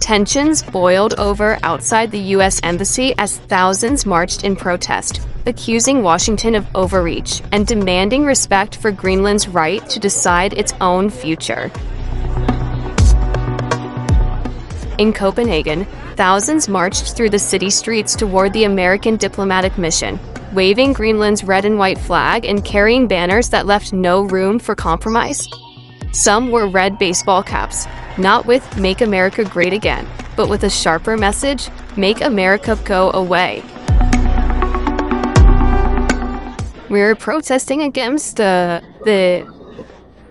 Tensions boiled over outside the U.S. Embassy as thousands marched in protest, accusing Washington of overreach and demanding respect for Greenland's right to decide its own future. In Copenhagen, thousands marched through the city streets toward the American diplomatic mission, waving Greenland's red and white flag and carrying banners that left no room for compromise. Some wore red baseball caps, not with "Make America Great Again," but with a sharper message, "Make America Go Away." We're protesting against the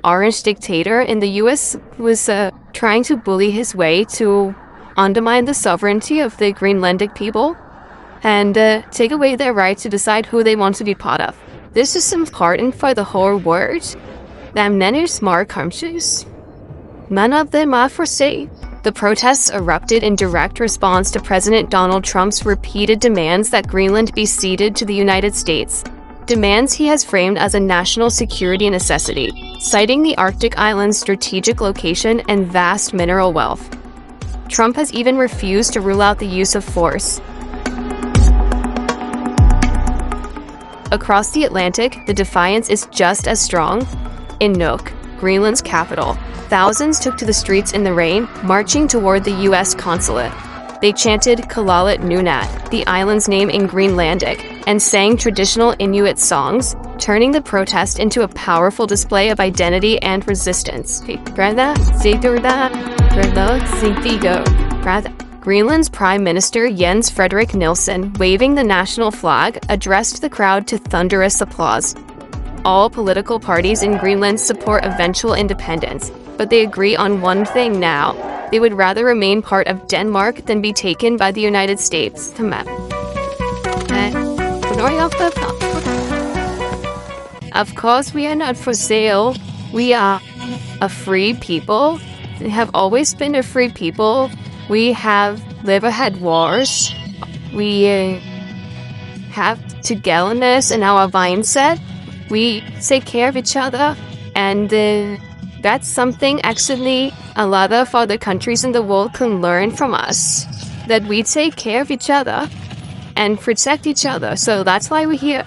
orange dictator in the U.S. was trying to bully his way to undermine the sovereignty of the Greenlandic people and take away their right to decide who they want to be part of. This is important for the whole world. Many small countries, none of them are for sale. The protests erupted in direct response to President Donald Trump's repeated demands that Greenland be ceded to the United States, demands he has framed as a national security necessity, citing the Arctic island's strategic location and vast mineral wealth. Trump has even refused to rule out the use of force. Across the Atlantic, the defiance is just as strong. In Nuuk, Greenland's capital, thousands took to the streets in the rain, marching toward the U.S. Consulate. They chanted Consulate Nuuk, the island's name in Greenlandic, and sang traditional Inuit songs, turning the protest into a powerful display of identity and resistance. Greenland's Prime Minister Jens Frederik Nielsen, waving the national flag, addressed the crowd to thunderous applause. All political parties in Greenland support eventual independence, but they agree on one thing now. They would rather remain part of Denmark than be taken by the United States. Of course, we are not for sale. We are a free people. We have always been a free people. We have never had wars. We have togetherness in our mindset. We take care of each other, and that's something actually a lot of other countries in the world can learn from us, that we take care of each other and protect each other. So that's why we're here.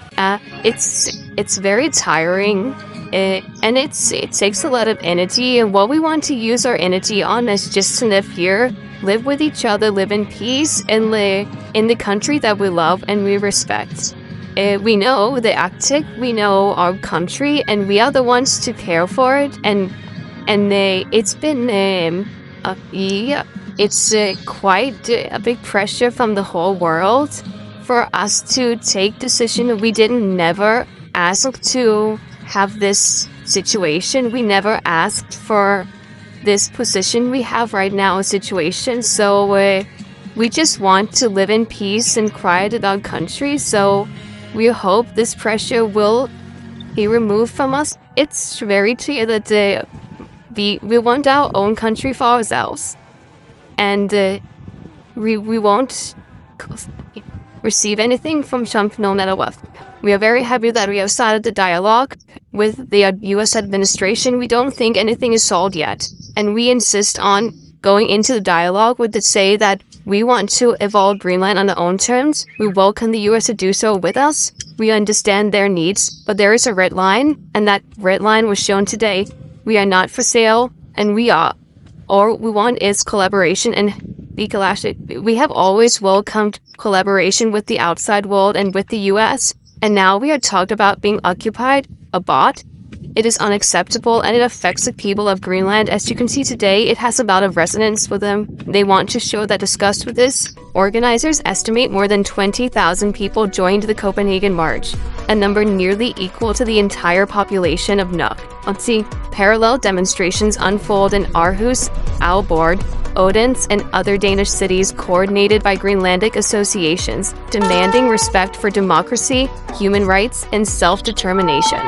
It's very tiring, and it takes a lot of energy, and what we want to use our energy on is just to live here, live with each other, live in peace, and live in the country that we love and we respect. We know the Arctic, we know our country, and we are the ones to care for it. And it's been it's quite a big pressure from the whole world for us to take decision. We didn't never ask to have this situation. We never asked for this position we have right now, a situation. So we just want to live in peace and quiet in our country. So we hope this pressure will be removed from us. It's very clear that we want our own country for ourselves. And we won't receive anything from Trump no matter what. We are very happy that we have started the dialogue with the U.S. administration. We don't think anything is solved yet. And we insist on going into the dialogue with the say that we want to evolve Greenland on our own terms. We welcome the U.S. to do so with us. We understand their needs, but there is a red line, and that red line was shown today. We are not for sale, and we want is collaboration and backlash. We have always welcomed collaboration with the outside world and with the U.S., and now we are talked about being occupied, a bot. It is unacceptable, and it affects the people of Greenland. As you can see today, it has a lot of resonance with them. They want to show that disgust with this. Organizers estimate more than 20,000 people joined the Copenhagen March, a number nearly equal to the entire population of Nuuk. Let's see, parallel demonstrations unfold in Aarhus, Aalborg, Odense, and other Danish cities coordinated by Greenlandic associations, demanding respect for democracy, human rights, and self-determination.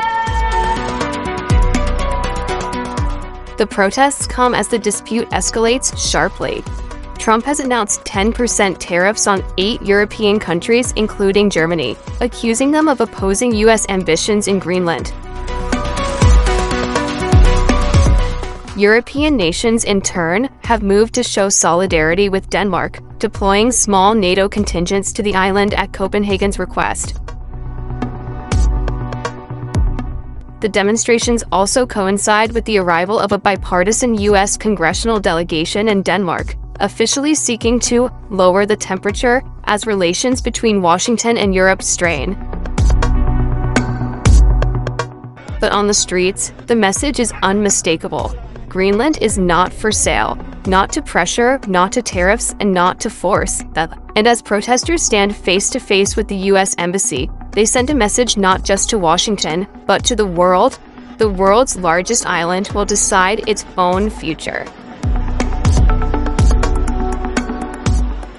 The protests come as the dispute escalates sharply. Trump has announced 10% tariffs on 8 European countries, including Germany, accusing them of opposing U.S. ambitions in Greenland. European nations, in turn, have moved to show solidarity with Denmark, deploying small NATO contingents to the island at Copenhagen's request. The demonstrations also coincide with the arrival of a bipartisan U.S. congressional delegation in Denmark, officially seeking to lower the temperature as relations between Washington and Europe strain. But on the streets, the message is unmistakable. Greenland is not for sale, not to pressure, not to tariffs, and not to force. And as protesters stand face to face with the U.S. Embassy, they send a message not just to Washington, but to the world. The world's largest island will decide its own future.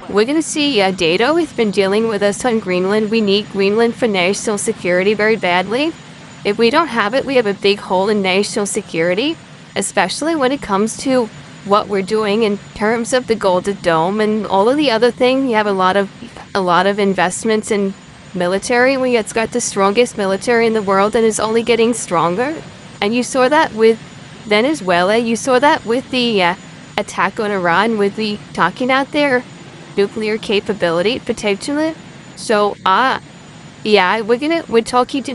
We're going to see NATO has been dealing with us on Greenland. We need Greenland for national security very badly. If we don't have it, we have a big hole in national security, especially when it comes to what we're doing in terms of the Golden Dome and all of the other things. You have a lot of investments in military. It's got the strongest military in the world and is only getting stronger. And you saw that with Venezuela. You saw that with the attack on Iran, with the talking out their nuclear capability potentially. So we're talking to